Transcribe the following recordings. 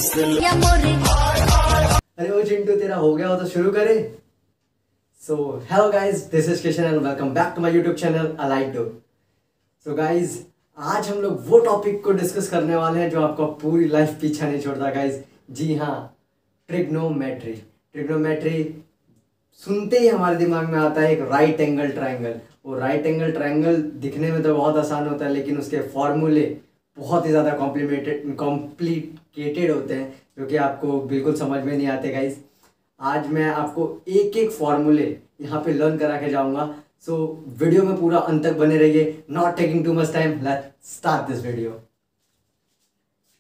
अरे वो चिंटू तेरा हो गया हो तो शुरू करे। So hello guys, this is Kishan and welcome back to my YouTube channel अलाइड टू। सो गाइज, आज हम लोग वो टॉपिक को डिस्कस करने वाले हैं जो आपको पूरी लाइफ पीछा नहीं छोड़ता गाइज। जी हाँ, ट्रिग्नोमेट्री। ट्रिग्नोमेट्री सुनते ही हमारे दिमाग में आता है एक राइट एंगल ट्रायंगल। वो राइट एंगल ट्रायंगल दिखने में तो बहुत आसान होता है, लेकिन उसके फॉर्मूले बहुत ही ज़्यादा कॉम्प्लिकेटेड होते हैं, जो कि आपको बिल्कुल समझ में नहीं आते गाइज। आज मैं आपको एक एक फॉर्मूले यहाँ पे लर्न करा के जाऊँगा। सो वीडियो में पूरा अंत तक बने रहिए। Not taking too much time, let's start this video.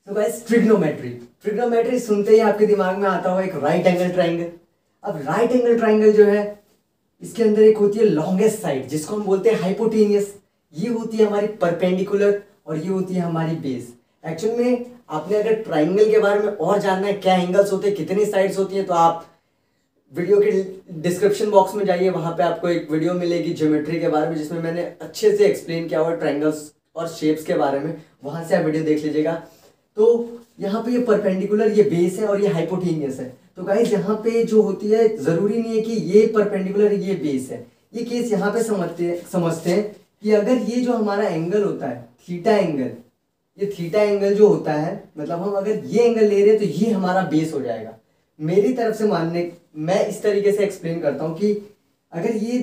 So guys, trigonometry सुनते ही आपके दिमाग में आता होगा एक राइट एंगल ट्रायंगल। अब राइट एंगल ट्रायंगल जो है, इसके अंदर एक होती है लॉन्गेस्ट साइड, जिसको हम बोलते हैं हाइपोटेनियस। ये होती है हमारी परपेंडिकुलर और ये होती है हमारी बेस। एक्चुअल में आपने अगर ट्रायंगल के बारे में और जानना है, क्या एंगल्स होते हैं, कितनी साइड्स होती हैं, तो आप वीडियो के डिस्क्रिप्शन बॉक्स में जाइए। वहां पे आपको एक वीडियो मिलेगी ज्योमेट्री के बारे में, जिसमें मैंने अच्छे से एक्सप्लेन किया हुआ ट्रायंगल्स और शेप्स के बारे में। वहां से आप वीडियो देख लीजिएगा। तो यहाँ पे ये परपेंडिकुलर, ये बेस है और ये हाइपोटेनियस है। तो गाइस, यहाँ पे जो होती है, जरूरी नहीं है कि ये परपेंडिकुलर ये बेस है। ये केस यहाँ पे समझते हैं कि अगर ये जो हमारा एंगल होता है थीटा एंगल, ये थीटा एंगल जो होता है, मतलब हम अगर ये एंगल ले रहे हैं तो ये हमारा बेस हो जाएगा। मेरी तरफ से मानने, मैं इस तरीके से एक्सप्लेन करता हूँ कि अगर ये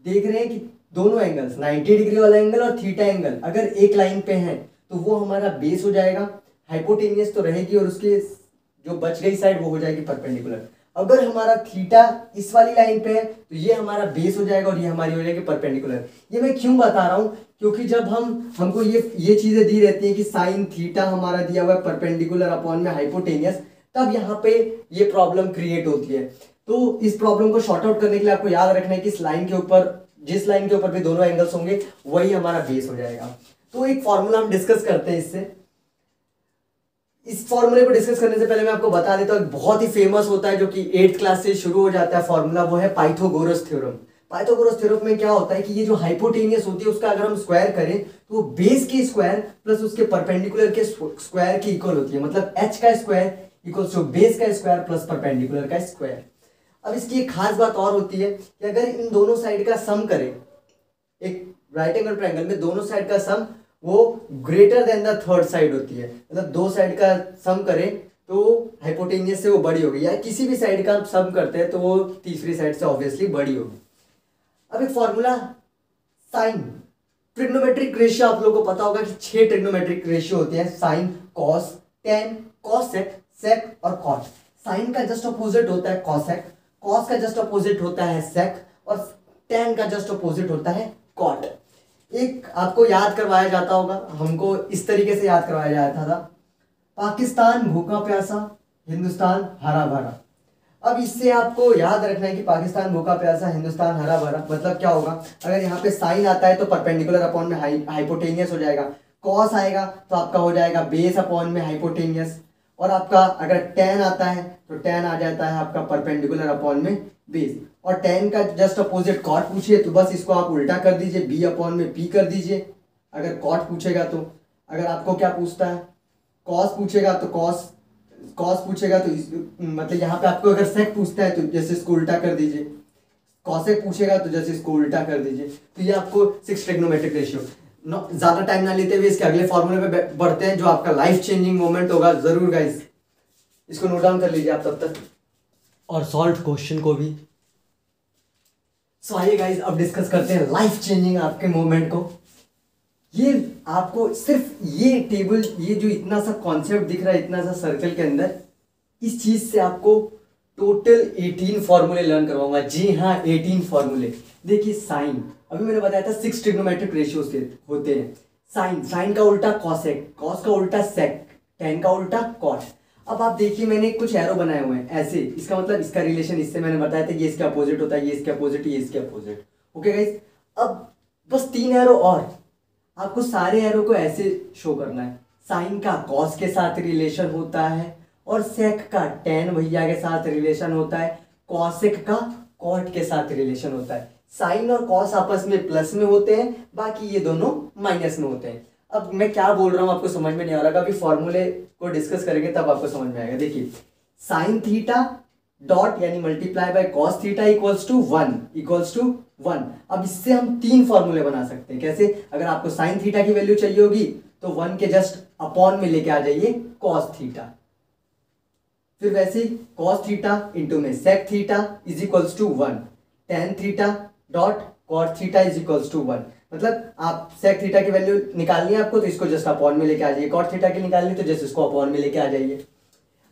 देख रहे हैं कि दोनों एंगल्स 90 डिग्री वाला एंगल और थीटा एंगल अगर एक लाइन पे है, तो वो हमारा बेस हो जाएगा। हाइपोटेनियस तो रहेगी और उसके जो बच गई साइड वो हो जाएगी परपेंडिकुलर। अगर हमारा थीटा इस वाली लाइन पे है तो ये हमारा बेस हो जाएगा और ये हमारी हो जाएगी परपेंडिकुलर। ये मैं क्यों बता रहा हूँ, क्योंकि जब हमको ये चीजें दी रहती हैं कि साइन थीटा हमारा दिया हुआ है परपेंडिकुलर अपॉन में हाइपोटेनियस, तब यहाँ पे ये प्रॉब्लम क्रिएट होती है। तो इस प्रॉब्लम को शॉर्ट आउट करने के लिए आपको याद रखना है कि इस लाइन के ऊपर, जिस लाइन के ऊपर भी दोनों एंगल्स होंगे, वही हमारा बेस हो जाएगा। तो एक फॉर्मूला हम डिस्कस करते हैं इससे। इस फॉर्मूले को डिस्कस करने से पहले मैं आपको बता देता हूँ, बहुत ही फेमस होता है जो कि 8th क्लास से शुरू हो जाता है फॉर्मूला, वो है पाइथागोरस थ्योरम। पाइथागोरस थ्योरम में क्या होता है कि ये जो हाइपोटेनियस होती है उसका अगर हम स्क्वायर करें तो वो बेस के स्क्वायर प्लस उसके परपेंडिकुलर के स्क्वायर की इक्वल होती है। मतलब h का स्क्वायर इक्वल्स टू बेस का स्क्वायर प्लस परपेंडिकुलर का स्क्वायर। अब इसकी एक खास बात और होती है कि अगर इन दोनों साइड का सम करें, एक राइट एंगल ट्रायंगल में दोनों साइड का सम वो greater than the third side होती है। मतलब दो साइड का सम करें तो हाइपोटेनियस से वो बड़ी होगी, या किसी भी साइड का सम करते हैं तो वो तीसरी साइड से ऑब्वियसली बड़ी होगी। अब एक फॉर्मूला साइन ट्रिग्नोमेट्रिक रेशियो, आप लोगों को पता होगा कि 6 ट्रिग्नोमेट्रिक रेशियो होते हैं, साइन, कॉस, टेन, कॉसेक, सेक और कॉट। साइन का जस्ट अपोजिट होता है कॉसेक, कॉस का जस्ट अपोजिट होता है सेक और टेन का जस्ट अपोजिट होता है कॉट। एक आपको याद करवाया जाता होगा, हमको इस तरीके से याद करवाया जाता था, पाकिस्तान भूखा प्यासा, हिंदुस्तान हरा भरा। अब इससे आपको याद रखना है कि पाकिस्तान भूखा प्यासा, हिंदुस्तान हरा भरा, मतलब क्या होगा, अगर यहाँ पे साइन आता है तो परपेंडिकुलर अपॉन में हाइपोटेनियस हो जाएगा, कॉस आएगा तो आपका हो जाएगा बेस अपॉन में हाइपोटेनियस, और आपका अगर टेन आता है तो टेन आ जाता है आपका परपेंडिकुलर अपॉन में बेस। और टेन का जस्ट अपोजिट कॉट पूछिए तो बस इसको आप उल्टा कर दीजिए, बी अपॉन में पी कर दीजिए अगर कॉट पूछेगा तो। अगर आपको क्या पूछता है, कॉस पूछेगा तो कॉस पूछेगा तो मतलब यहाँ पे आपको अगर सेक पूछता है तो जैसे इसको उल्टा कर दीजिए, कॉसेक पूछेगा तो जैसे इसको उल्टा कर दीजिए। तो ये आपको 6 ट्रिग्नोमेट्रिक रेशियो। ज्यादा टाइम ना लेते हुए इसके अगले फॉर्मूले पे बढ़ते हैं, जो आपका लाइफ चेंजिंग मोमेंट होगा। जरूर गाइस इसको नोट डाउन कर लीजिए आप तब तक, और सॉल्व क्वेश्चन को भी। सो आइए गाइस, अब डिस्कस करते हैं लाइफ चेंजिंग आपके मोमेंट को। ये आपको सिर्फ ये टेबल, ये जो इतना सा कॉन्सेप्ट दिख रहा है इतना सा सर्कल के अंदर, इस चीज से आपको टोटल 18 फॉर्मूले लर्न करवाऊंगा। जी हाँ, 18 फॉर्मूले। देखिए साइन, अभी मैंने बताया था 6 ट्रिग्नोमेट्रिक रेशियोज होते हैं। साइन का उल्टा कॉसेक, कॉस का उल्टा सेक, टेन का उल्टा कॉट। अब आप देखिए, मैंने कुछ एरो बनाए हुए हैं ऐसे, इसका मतलब इसका रिलेशन इससे मैंने बताया था, ये इसके अपोजिट होता है, ये इसके अपोजिट, ये इसके अपोजिट। ओके गाइस, अब बस 3 एरो और आपको सारे एरो को ऐसे शो करना है। साइन का कॉस के साथ रिलेशन होता है और सेक का टेन भैया के साथ रिलेशन होता है, कॉसेक का कॉट के साथ रिलेशन होता है। साइन और कॉस आपस में प्लस में होते हैं, बाकी ये दोनों माइनस में होते हैं। अब मैं क्या बोल रहा हूँ आपको समझ में नहीं आ रहा, अभी फॉर्मूले को डिस्कस करेंगे तब आपको समझ में आएगा। देखिए साइन थीटा डॉट यानी multiply by cos theta equals to one. अब इससे हम तीन फॉर्मूले बना सकते हैं। कैसे? अगर आपको साइन थीटा की वैल्यू चाहिए होगी तो वन के जस्ट अपॉन में लेके आ जाइए कॉस थीटा, फिर वैसे ही कॉस थीटा इंटू में sec theta is equals to one, tan theta dot cot theta is equals to one. मतलब आप सेक थीटा की वैल्यू निकालनी है आपको तो इसको जस्ट अपॉन में लेके आ जाइए, कॉट थीटा की निकालनी तो जस्ट इसको अपॉन में लेके आ जाइए।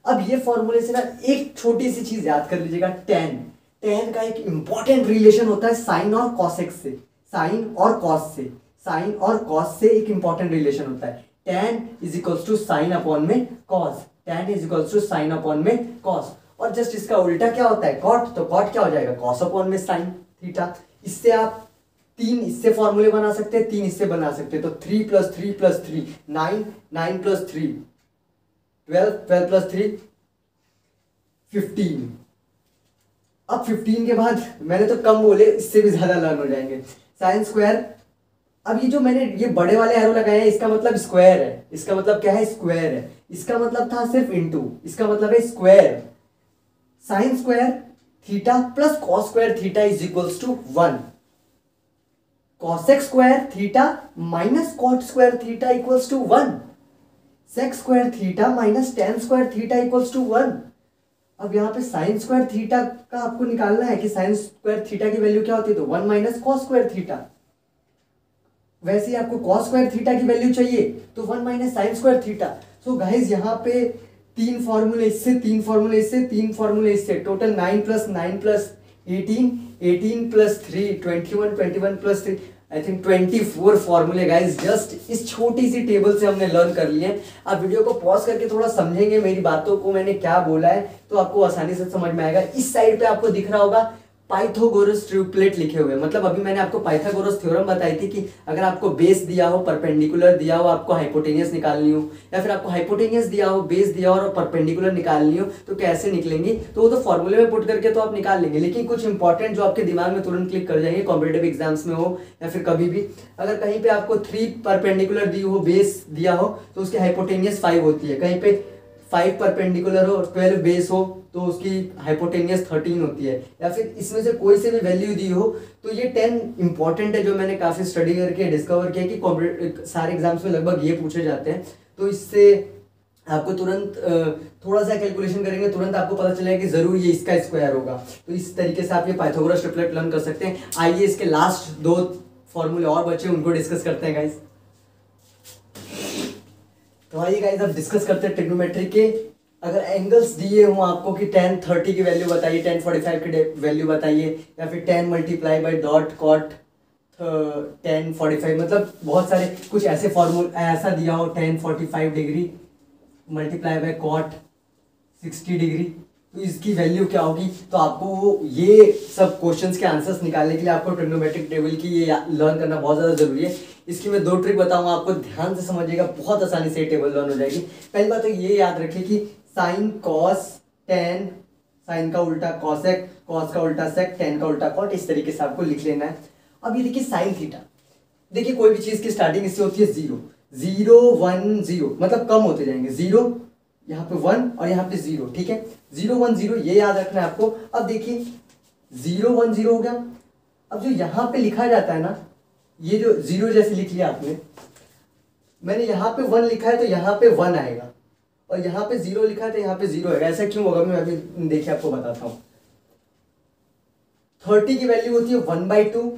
अब ये फॉर्मूले से ना एक छोटी सी चीज याद कर लीजिएगा, टेन। टेन का एक इंपॉर्टेंट रिलेशन होता है साइन और कॉसेक से, साइन और कॉस से, साइन और कॉस से एक इंपॉर्टेंट रिलेशन होता है। Tan is equals to sine upon में cos, tan is equals to sine upon में कॉस। और जस्ट इसका उल्टा क्या होता है कॉट, तो कॉट क्या हो जाएगा कॉस अपॉन में साइन थीटा। इससे आप तीन इससे फॉर्मूले बना सकते हैं, तीन इससे बना सकते हैं। तो 3 + 3 + 3 9, 9 + 3 12, 12 + 3 15। अब 15 के बाद मैंने तो कम बोले, इससे भी ज्यादा लर्न हो जाएंगे। साइन स्क्वायर, अब ये जो मैंने ये बड़े वाले एरो लगाए हैं इसका मतलब स्क्वायर है, इसका मतलब क्या है स्क्वायर है, इसका मतलब था सिर्फ इनटू, इसका मतलब है square. Sine square theta plus cos square theta is equals to 1, cosec square theta minus cot square theta equals to 1, sec square theta minus tan square theta equals to 1। अब यहाँ पे साइन स्क्वायर थीटा का आपको निकालना है कि sign square theta की value क्या होती है, तो 1 माइनस कॉस स्क्वायर थीटा। वैसे ही आपको कॉस स्क्वायर थीटा की वैल्यू चाहिए तो 1 minus sign square theta. So guys यहाँ पे तीन फॉर्मूले इससे, तीन फॉर्मूले इससे, तीन फॉर्मूले इससे, टोटल 9 + 9 + 18, 18 + 3 21, 21 + 3 आई थिंक 24 फॉर्मूले गाइस जस्ट इस छोटी सी टेबल से हमने लर्न कर लिए हैं। आप वीडियो को पॉज करके थोड़ा समझेंगे मेरी बातों को, मैंने क्या बोला है, तो आपको आसानी से समझ में आएगा। इस साइड पे आपको दिख रहा होगा पाइथागोरस ट्रिपलेट लिखे हुए, मतलब अभी मैंने आपको पाइथागोरस थ्योरम बताई थी कि अगर आपको बेस दिया हो, परपेंडिकुलर दिया हो, आपको हाइपोटेनियस निकालनी हो, या फिर आपको हाइपोटेनियस दिया हो, बेस दिया हो और परपेंडिकुलर निकालनी हो तो कैसे निकलेंगी, तो वो तो फॉर्मूले में पुट करके तो आप निकाल लेंगे। लेकिन कुछ इंपॉर्टेंट जो आपके दिमाग में तुरंत क्लिक कर जाएंगे कॉम्पिटेटिव एग्जाम्स में हो या फिर कभी भी, अगर कहीं पे आपको 3 परपेंडिकुलर दी हो, बेस दिया हो तो उसकी हाइपोटेनियस 5 होती है, कहीं पे 5 परपेंडिकुलर हो और 12 बेस हो तो उसकी हाइपोटेनियस 13 होती है, या फिर इसमें से कोई से भी वैल्यू दी हो। तो ये 10 इंपॉर्टेंट है जो मैंने काफी स्टडी करके डिस्कवर किया कि सारे एग्जाम्स में लगभग ये पूछे जाते हैं। तो इससे आपको तुरंत थोड़ा सा कैलकुलेशन करेंगे तुरंत आपको पता चलेगा कि जरूर ये इसका स्क्वायर होगा। तो इस तरीके से आप ये पाइथागोरस ट्रिपलेट लर्न कर सकते हैं। आइए इसके लास्ट 2 फॉर्मूले और बचे उनको डिस्कस करते हैं गाइस। तो आइए गाइस अब डिस्कस करते हैं ट्रिग्नोमेट्री के। अगर एंगल्स दिए हों आपको कि tan 30 की वैल्यू बताइए, tan 45 की वैल्यू बताइए, या फिर tan multiply by dot cot tan 45, मतलब बहुत सारे कुछ ऐसे फॉर्मूला ऐसा दिया हो tan 45 degree multiply by cot 60 degree, तो इसकी वैल्यू क्या होगी। तो आपको ये सब क्वेश्चंस के आंसर्स निकालने के लिए आपको ट्रिग्नोमेट्रिक टेबल की ये लर्न करना बहुत ज़्यादा जरूरी है। इसकी मैं 2 ट्रिक बताऊंगा, आपको ध्यान से समझिएगा, बहुत आसानी से ये टेबल लर्न हो जाएगी। पहली बात तो ये याद रखिए कि साइन कॉस टेन, साइन का उल्टा कॉसेक, कॉस का उल्टा सेक, टेन का उल्टा कॉट, इस तरीके से आपको लिख लेना है। अब ये देखिए साइन थीटा, देखिए कोई भी चीज की स्टार्टिंग इससे होती है 0 0 1 0, मतलब कम होते जाएंगे, 0 यहाँ पे 1 और यहाँ पे 0, ठीक है, 0 1 0 ये याद रखना है आपको। अब देखिए 0 1 0 हो गया। अब जो यहाँ पे लिखा जाता है ना, ये जो 0 जैसे लिख लिया आपने, मैंने यहाँ पे 1 लिखा है तो यहाँ पे 1 आएगा, और यहाँ पे 0 लिखा है तो यहाँ पे 0 आएगा। ऐसा क्यों होगा मैं अभी देखिए आपको बताता हूँ। 30 की वैल्यू होती है 1/2,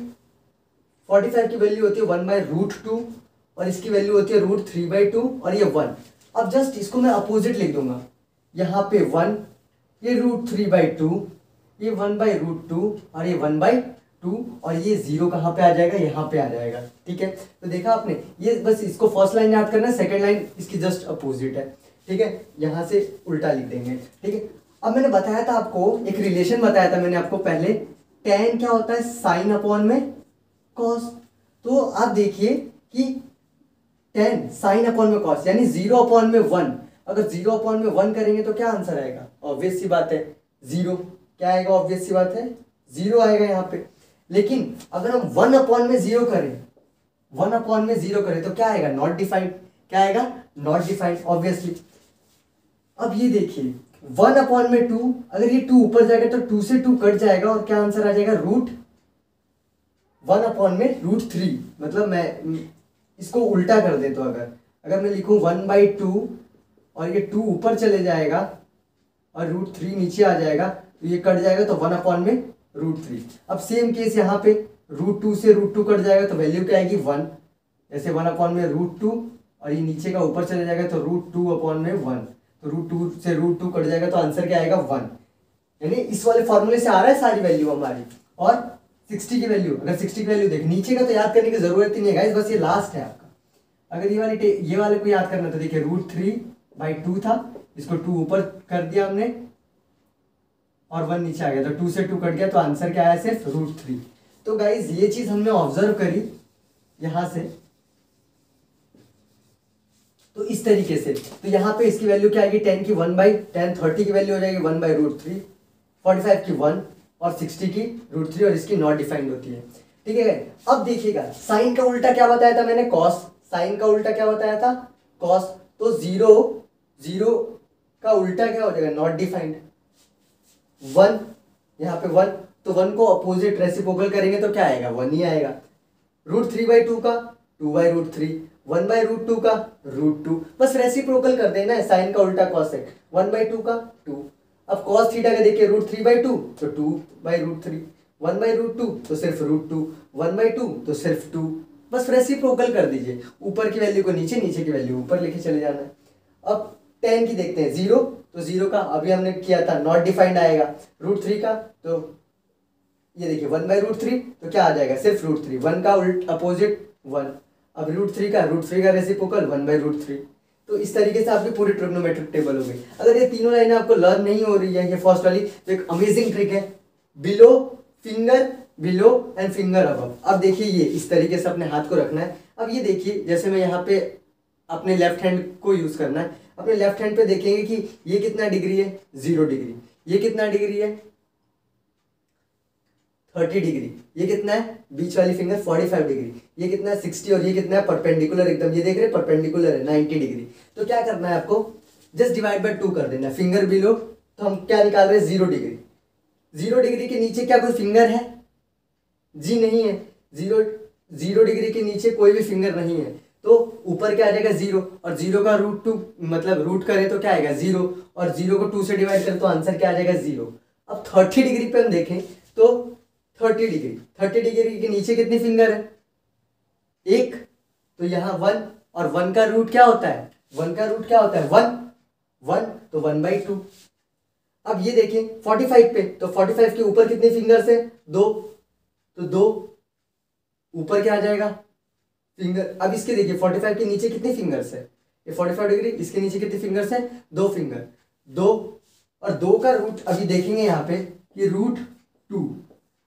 45 की वैल्यू होती है 1/√2, और इसकी वैल्यू होती है √3/2, और ये 1। अब जस्ट इसको मैं अपोजिट लिख दूंगा, यहाँ पे 1, ये √3/2, ये 1/√2, और ये 1/2, और ये 0 कहाँ पे आ जाएगा, यहाँ पे आ जाएगा, ठीक है। तो देखा आपने, ये बस इसको फर्स्ट लाइन याद करना है, सेकेंड लाइन इसकी जस्ट अपोजिट है, ठीक है, यहाँ से उल्टा लिख देंगे, ठीक है। अब मैंने बताया था आपको, एक रिलेशन बताया था मैंने आपको पहले, tan क्या होता है साइन अपॉन में कॉस। तो आप देखिए कि tan साइन अपॉन में कॉस यानी 0/1, अगर 0/1 करेंगे तो क्या आंसर आएगा, ऑब्वियस सी बात है 0, क्या आएगा, ऑब्वियस सी बात है 0 आएगा यहाँ पे। लेकिन अगर हम 1/0 करें, 1/0 करें तो क्या आएगा, नॉट डिफाइंड। क्या आएगा, नॉट डिफाइंड ऑब्वियसली। अब ये देखिए 1/2, अगर ये 2 ऊपर जाएगा तो 2 से 2 कट जाएगा और क्या आंसर आ जाएगा, √1/√3। मतलब मैं इसको उल्टा कर दे तो अगर मैं लिखूं 1/2 और ये 2 ऊपर चले जाएगा और √3 नीचे आ जाएगा तो ये कट जाएगा तो 1/√3। अब सेम केस यहाँ पे √2 से √2 कट जाएगा तो वैल्यू क्या आएगी, 1। जैसे 1/√2 और ये नीचे का ऊपर चले जाएगा तो √2/1। तो √2 से √2 कट जाएगा तो आंसर क्या आएगा, 1। यानी इस वाले फॉर्मूले से आ रहा है सारी वैल्यू हमारी। और 60 की वैल्यू, अगर 60 की वैल्यू देख, नीचे का तो याद करने की जरूरत ही नहीं है गाइस, बस ये लास्ट है आपका। अगर ये वाले को याद करना तो देखिए √3/2 था, इसको 2 ऊपर कर दिया हमने और 1 नीचे आ गया तो 2 से 2 कट गया तो आंसर क्या आया, सिर्फ √3। तो गाइस ये चीज हमने ऑब्जर्व करी यहां से, तो इस तरीके से। तो यहाँ पे इसकी वैल्यू क्या आएगी, 10 की 1/10, 30 की वैल्यू हो जाएगी 1/√3, 45 की 1 और 60 की √3 और इसकी नॉट डिफाइंड होती है। ठीक है, अब देखिएगा साइन का उल्टा क्या बताया था मैंने, कॉस। साइन का उल्टा क्या बताया था, कॉस। तो 0 का उल्टा क्या हो जाएगा, नॉट डिफाइंड। 1, यहाँ पे 1, तो 1 को अपोजिट रेसिप्रोकल करेंगे तो क्या आएगा, 1 ही आएगा। √3/2 का 2/√3, 1/√2 का √2, बस रेसिप्रोकल कर देना है, साइन का उल्टा कॉस है। 1/2 का 2। अब कॉस थीटा का देखिए √3/2 तो 2/√3, 1/√2 तो सिर्फ √2, 1/2 तो सिर्फ 2, बस रेसिप्रोकल कर दीजिए। ऊपर की वैल्यू को नीचे, नीचे की वैल्यू ऊपर लेके चले जाना है। अब 10 की देखते हैं, 0, तो 0 का अभी हमने किया था नॉट डिफाइंड आएगा। √3 का तो ये देखिए 1/√3 तो क्या आ जाएगा, सिर्फ √3, 1 का उल्ट अपोजिट 1। अब √3 का रेसिप्रोकल 1/√3। तो इस तरीके से आपकी पूरी ट्रिग्नोमेट्रिक टेबल हो गई। अगर ये तीनों लाइनें आपको लर्न नहीं हो रही है, ये फर्स्ट वाली, तो एक अमेजिंग ट्रिक है, below finger below and finger above. अब देखिए ये इस तरीके से अपने हाथ को रखना है। अब ये देखिए जैसे मैं यहाँ पे अपने लेफ्ट हैंड को यूज करना है, अपने लेफ्ट हैंड पे देखेंगे कि ये कितना डिग्री है, 0 डिग्री। ये कितना डिग्री है, 30 डिग्री। ये कितना है, बीच वाली फिंगर 45 डिग्री। ये कितना है, 60। और ये कितना है, परपेंडिकुलर एकदम, ये देख रहे हैं परपेंडिकुलर है 90 डिग्री। तो क्या करना है आपको, जस्ट डिवाइड बाय 2 कर देना है। फिंगर बिलो तो हम क्या निकाल रहे हैं, 0 डिग्री। 0 डिग्री के नीचे क्या कोई फिंगर है, जी नहीं है। 0 डिग्री के नीचे कोई भी फिंगर नहीं है, तो ऊपर क्या आ जाएगा, 0। और 0 का √2 मतलब रूट करें तो क्या आएगा, 0। और 0 को 2 से डिवाइड करें तो आंसर क्या आ जाएगा, 0। अब 30 डिग्री पे हम देखें तो 30 डिग्री के नीचे कितनी फिंगर है, 1। तो यहाँ 1, और 1 का रूट क्या होता है, 1 का रूट क्या होता है, 1 तो 1/2। अब ये देखें 45 पे, तो 45 के ऊपर कितनी फिंगर्स है, 2। तो 2 ऊपर क्या आ जाएगा, फिंगर। अब इसके देखिए 45 के नीचे कितनी फिंगर्स है, ये 45 डिग्री, इसके नीचे कितनी फिंगर्स है, 2 फिंगर। 2 और 2 का रूट अभी देखेंगे यहाँ पे कि √2।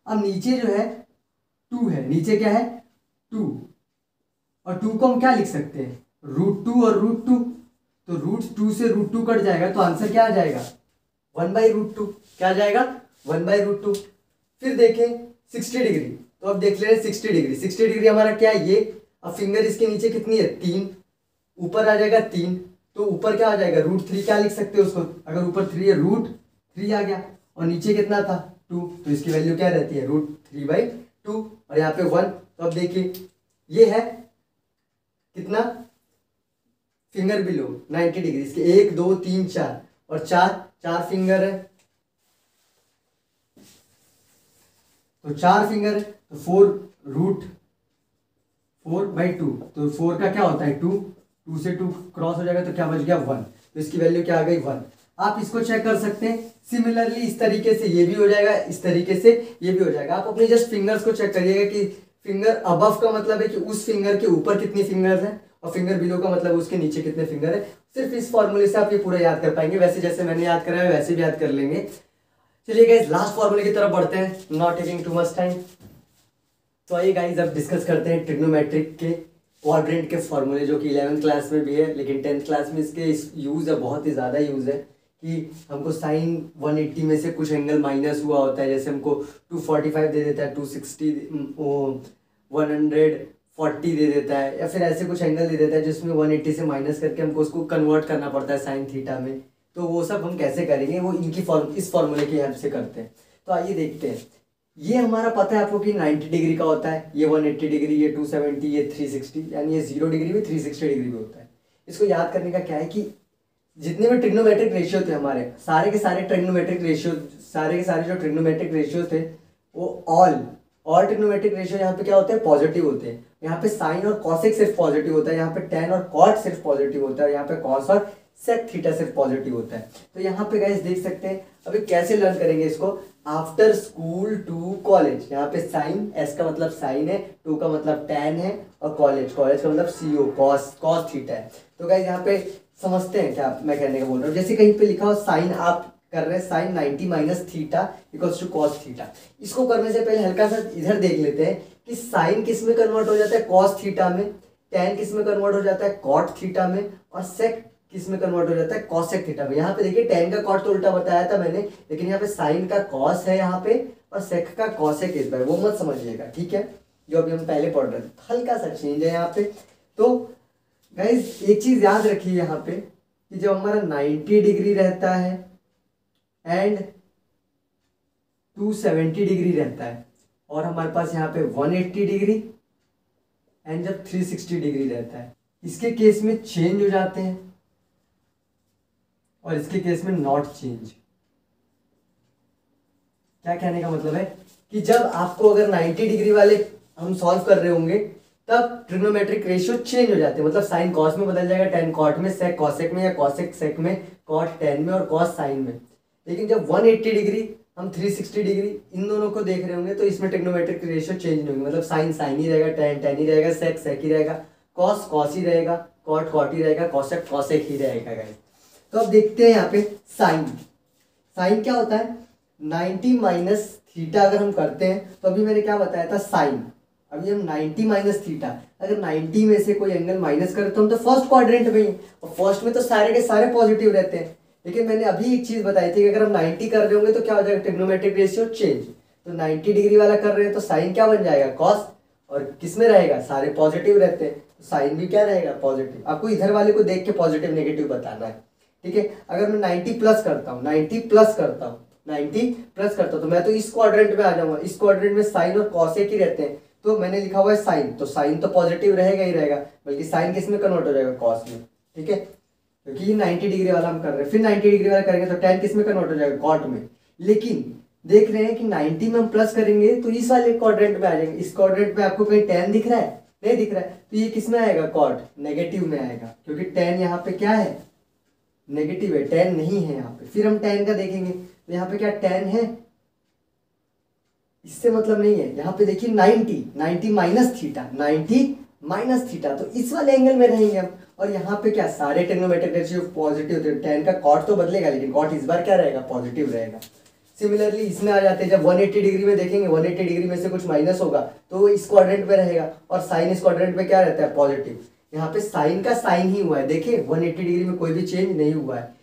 अब नीचे जो है 2 है, नीचे क्या है 2, और 2 को हम क्या लिख सकते हैं, √2 और √2। तो √2 से √2 कट जाएगा तो आंसर क्या आ जाएगा, 1/√2। क्या आ जाएगा, 1/√2। फिर देखें 60 डिग्री, तो अब देख ले रहे 60 डिग्री। 60 डिग्री हमारा क्या है, ये। अब फिंगर इसके नीचे कितनी है, 3, ऊपर आ जाएगा 3। तो ऊपर क्या आ जाएगा, √3। क्या लिख सकते हैं उसको, अगर ऊपर 3 है √3 आ गया, और नीचे कितना था 2, तो इसकी वैल्यू क्या रहती है, √3/2। और यहाँ पे 1। तो अब देखिए ये है कितना, फिंगर बिलो 90 डिग्री। इसके 1 2 3 4 और 4 फिंगर है, तो 4 फिंगर है, तो 4/2। तो 4 का क्या होता है 2, 2 से 2 क्रॉस हो जाएगा तो क्या बच गया 1। तो इसकी वैल्यू क्या आ गई, 1। आप इसको चेक कर सकते हैं। सिमिलरली इस तरीके से ये भी हो जाएगा, इस तरीके से ये भी हो जाएगा। आप अपने जस्ट फिंगर्स को चेक करिएगा कि फिंगर अबव का मतलब है कि उस फिंगर के ऊपर कितनी फिंगर्स हैं, और फिंगर बिलो का मतलब उसके नीचे कितने फिंगर है। सिर्फ इस फॉर्मूले से आप ये पूरा याद कर पाएंगे। वैसे जैसे मैंने याद करा है वैसे भी याद कर लेंगे। चलिए गाइस लास्ट फॉर्मूले की तरफ बढ़ते हैं, not taking too much time. तो आइए गाइस अब डिस्कस करते हैं ट्रिग्नोमेट्रिक के क्वाड्रेंट के फॉर्मूले, जो कि 11th क्लास में भी है, लेकिन 10th क्लास में इसके यूज़ है, बहुत ही ज़्यादा यूज़ है। कि हमको साइन 180 में से कुछ एंगल माइनस हुआ होता है, जैसे हमको 245 दे देता है, 260, 100, 40 दे देता है, या फिर ऐसे कुछ एंगल दे देता है जिसमें 180 से माइनस करके हमको उसको कन्वर्ट करना पड़ता है साइन थीटा में। तो वो सब हम कैसे करेंगे, वो इनकी इस फॉर्मूले की हेल्प से करते हैं। तो आइए देखते हैं। ये हमारा पता है आपको कि 90 डिग्री का होता है, ये 180 डिग्री, ये 270, ये 360, यानी ये 0 डिग्री में 360 डिग्री में होता है। इसको याद करने का क्या है कि जितने भी ट्रिग्नोमेट्रिक रेशियो थे हमारे, सारे के सारे ट्रिग्नोमेट्रिक रेशियो, सारे के सारे जो ट्रिग्नोमेट्रिक रेशियो थे वो ऑल ट्रिग्नोमेट्रिक रेशियो यहाँ पे क्या होते हैं, पॉजिटिव होते हैं। यहाँ पे साइन और कॉसेक सिर्फ पॉजिटिव होता है, यहाँ पे टेन और कॉट सिर्फ पॉजिटिव होता है, यहाँ पे कॉस और सेक थीटा सिर्फ पॉजिटिव होता है। तो यहाँ पे गाइस देख सकते हैं। अभी कैसे लर्न करेंगे इसको, आफ्टर स्कूल टू कॉलेज। यहाँ पे साइन, एस का मतलब साइन है, टू का मतलब टेन है, और कॉलेज का मतलब सीओ कॉस थीटा है। तो गाइस यहाँ पे समझते हैं क्या मैं कहने का बोल रहा हूँ। जैसे कहीं पे लिखा हो साइन, आप कर रहे हैं sine 90 minus theta equals to cos theta. इसको करने से पहले हल्का सा इधर देख लेते हैं कि साइन किस में कन्वर्ट हो जाता है, कॉस थीटा में, टेन किस में कन्वर्ट हो जाता है, कॉट थीटा में, और सेक किस में कन्वर्ट हो जाता है, कॉसेक थीटा में। यहाँ पे देखिए टेन का कॉट तो उल्टा बताया था मैंने, लेकिन यहाँ पे साइन का कॉस है यहाँ पे, और सेक का कॉसेक इस बार, वो मत समझिएगा, ठीक है, जो अभी हम पहले पढ़ रहे थे। हल्का सा चेंज है यहाँ पे। तो गाइस एक चीज याद रखिए यहाँ पे कि जब हमारा 90 डिग्री रहता है एंड 270 डिग्री रहता है, और हमारे पास यहाँ पे 180 डिग्री एंड जब 360 डिग्री रहता है, इसके केस में चेंज हो जाते हैं और इसके केस में नॉट चेंज। क्या कहने का मतलब है कि जब आपको अगर 90 डिग्री वाले हम सॉल्व कर रहे होंगे तब ट्रिग्नोमेट्रिक रेशियो चेंज हो जाते हैं, मतलब साइन कॉस में बदल जाएगा, टेन कॉट में, सेक कॉसेक में, या कॉसेक सेक में, कॉट टेन में, और कॉस साइन में। लेकिन जब 180 डिग्री हम 360 डिग्री इन दोनों को देख रहे होंगे तो इसमें ट्रिग्नोमेट्रिक रेशियो चेंज नहीं होंगे, मतलब साइन साइन ही रहेगा, टेन टेन ही रहेगा, सेक सेक ही रहेगा, कॉस कॉस ही रहेगा, कॉट कॉट ही रहेगा, कॉसेक कॉसेक ही रहेगा गाइस। तो अब देखते हैं यहाँ पे साइन। साइन क्या होता है, 90 माइनस थीटा अगर हम करते हैं तो अभी मैंने क्या बताया था, साइन। अभी हम 90 माइनस थीटा, अगर 90 में से कोई एंगल माइनस करें तो हम तो फर्स्ट क्वाड्रेंट में ही, और फर्स्ट में तो सारे के सारे पॉजिटिव रहते हैं। लेकिन मैंने अभी एक चीज बताई थी कि अगर हम 90 कर रहे होंगे तो क्या हो जाएगा, ट्रिग्नोमेट्रिक रेशियो चेंज। तो 90 डिग्री वाला कर रहे हैं तो साइन क्या बन जाएगा, कॉस, और किस में रहेगा, सारे पॉजिटिव रहते हैं, तो साइन भी क्या रहेगा, पॉजिटिव। आपको इधर वाले को देख के पॉजिटिव नेगेटिव बताना है, ठीक है। अगर मैं 90 प्लस करता हूँ, 90 प्लस करता हूँ, 90 प्लस करता हूँ, तो मैं तो इस क्वाड्रेंट में आ जाऊंगा। इस क्वाड्रेंट में साइन और कॉसेक ही रहते हैं, तो मैंने लिखा हुआ है साइन, तो साइन तो पॉजिटिव रहेगा ही रहेगा, बल्कि साइन किस में कन्वर्ट हो जाएगा, कॉस में, ठीक है, क्योंकि 90 डिग्री वाला हम कर रहे हैं। फिर 90 डिग्री वाला करेंगे तो टेन किस में कन्वर्ट हो जाएगा, कॉट में। लेकिन देख रहे हैं कि 90 में हम प्लस करेंगे तो इस वाले क्वाड्रेंट में आ जाएंगे। इस क्वाड्रेंट में आपको कहीं टेन दिख रहा है, नहीं दिख रहा है, तो ये किस में आएगा, कॉट, नेगेटिव में आएगा, क्योंकि टेन यहाँ पे क्या है, नेगेटिव है, टेन नहीं है यहाँ पे। फिर हम टेन का देखेंगे तो यहाँ पे क्या टेन है, इससे मतलब नहीं है। यहाँ पे देखिए 90 माइनस थीटा, 90 माइनस थीटा, तो इस वाले एंगल में रहेंगे हम। और यहाँ पे क्या, सारे ट्रिग्नोमेट्रिक रेशियो पॉजिटिव होते हैं, टेन का कॉट तो बदलेगा लेकिन कॉट इस बार क्या रहेगा, पॉजिटिव रहेगा। सिमिलरली इसमें आ जाते हैं, जब 180 डिग्री में देखेंगे, 180 डिग्री में से कुछ माइनस होगा तो इस क्वाड्रेंट में रहेगा, और साइन इस क्वाड्रेंट में क्या रहता है, पॉजिटिव। यहाँ पे साइन का साइन ही हुआ है, देखिए 180 डिग्री में कोई भी चेंज नहीं हुआ है,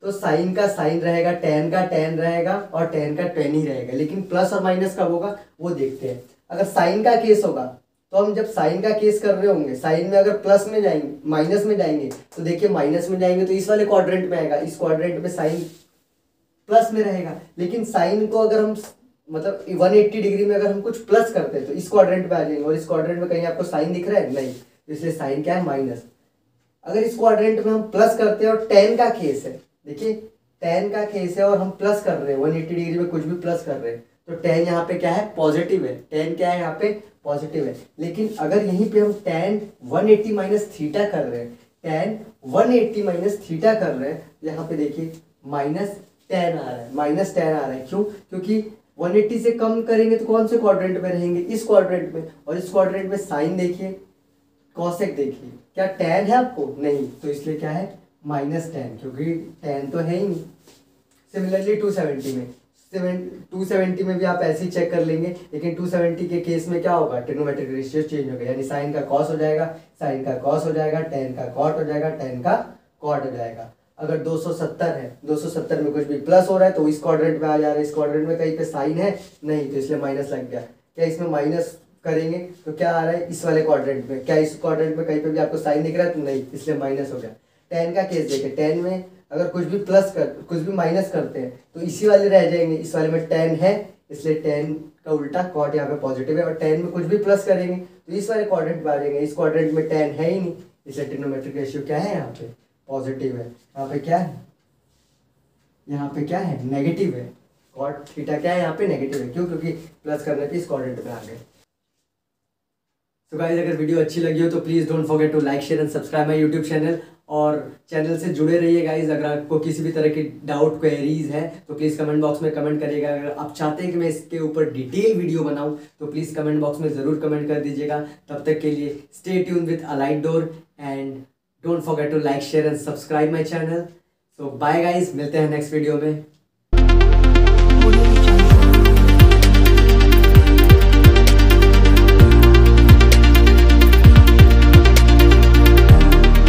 तो साइन का साइन रहेगा, टेन का टेन रहेगा, और टेन का टेन ही रहेगा। लेकिन प्लस और माइनस कब होगा वो देखते हैं। अगर साइन का केस होगा तो हम जब साइन का केस कर रहे होंगे, साइन में अगर प्लस में जाएंगे, माइनस में जाएंगे, तो देखिए माइनस में जाएंगे तो इस वाले क्वाड्रेंट में आएगा, इस क्वाड्रेंट में साइन प्लस में रहेगा। लेकिन साइन को अगर हम मतलब 180 डिग्री में अगर हम कुछ प्लस करते हैं तो इस क्वाड्रेंट में आ जाएंगे, और इस क्वाड्रेंट में कहीं आपको साइन दिख रहा है, नहीं, तो इसलिए साइन क्या है, माइनस। अगर इस क्वाड्रेंट में हम प्लस करते हैं और टेन का केस है, देखिए टेन का केस है और हम प्लस कर रहे हैं, 180 डिग्री में कुछ भी प्लस कर रहे हैं, तो टेन यहाँ पे क्या है, पॉजिटिव है, टेन क्या है यहाँ पे, पॉजिटिव है। लेकिन अगर यहीं पे हम टेन 180 माइनस थीटा कर रहे हैं, टेन 180 माइनस थीटा कर रहे हैं, यहाँ पे देखिए माइनस टेन आ रहा है, माइनस टेन आ रहा है। क्यों, क्योंकि 180 से कम करेंगे तो कौन से क्वाड्रेंट में रहेंगे, इस क्वाड्रेंट में, और इस क्वाड्रेंट में साइन देखिए, कॉसेक देखिए, क्या टेन है आपको, नहीं, तो इसलिए क्या है, माइनस टेन, क्योंकि टेन तो है ही नहीं। सिमिलरली 270 में भी आप ऐसे ही चेक कर लेंगे, लेकिन 270 के केस में क्या होगा, ट्रिग्नोमेट्रिक रेशियो चेंज होगा, यानी साइन का कॉस हो जाएगा, साइन का कॉस हो जाएगा, टेन का कॉट हो जाएगा, टेन का कॉट हो जाएगा। अगर 270 है, 270 में कुछ भी प्लस हो रहा है तो इस क्वाड्रेंट में आ जा रहा है, इस क्वाड्रेंट में कहीं पे साइन है नहीं, तो इसलिए माइनस लग गया। क्या इसमें माइनस करेंगे तो क्या आ रहा है इस वाले क्वाड्रेंट में, क्या इस क्वाड्रेंट में कहीं पे भी आपको साइन दिख रहा है? तो नहीं, इसलिए माइनस हो गया। टेन का केस देखें, टेन में अगर कुछ भी माइनस करते हैं तो इसी वाले रह जाएंगे, इस वाले में टेन है इसलिए टेन का उल्टा कॉट यहाँ पे पॉजिटिव है, और टेन में कुछ भी प्लस करेंगे तो इस वाले क्वाड्रेंट में आ जाएंगे, इस क्वाड्रेंट में टेन है ही नहीं इसलिए ट्रिग्नोमेट्रिक रेशियो क्या है यहाँ पे? पॉजिटिव है। यहाँ पे क्या है? यहाँ पे क्या है? नेगेटिव है। कॉट थीटा क्या है यहाँ पे? नेगेटिव है। क्यों? क्योंकि प्लस करने पे इस क्वाड्रेंट में आ गए। तो गाइस अगर वीडियो अच्छी लगी हो तो please don't forget to like share and subscribe my YouTube channel, और चैनल से जुड़े रहिए गाइस। अगर आपको किसी भी तरह की डाउट क्वेरीज है तो प्लीज़ कमेंट बॉक्स में कमेंट करिएगा। अगर आप चाहते हैं कि मैं इसके ऊपर डिटेल वीडियो बनाऊं तो प्लीज़ कमेंट बॉक्स में ज़रूर कमेंट कर दीजिएगा। तब तक के लिए स्टे ट्यून विद अलाइट डोर and don't forget to like share and subscribe my channel. So bye guys, मिलते हैं नेक्स्ट वीडियो में।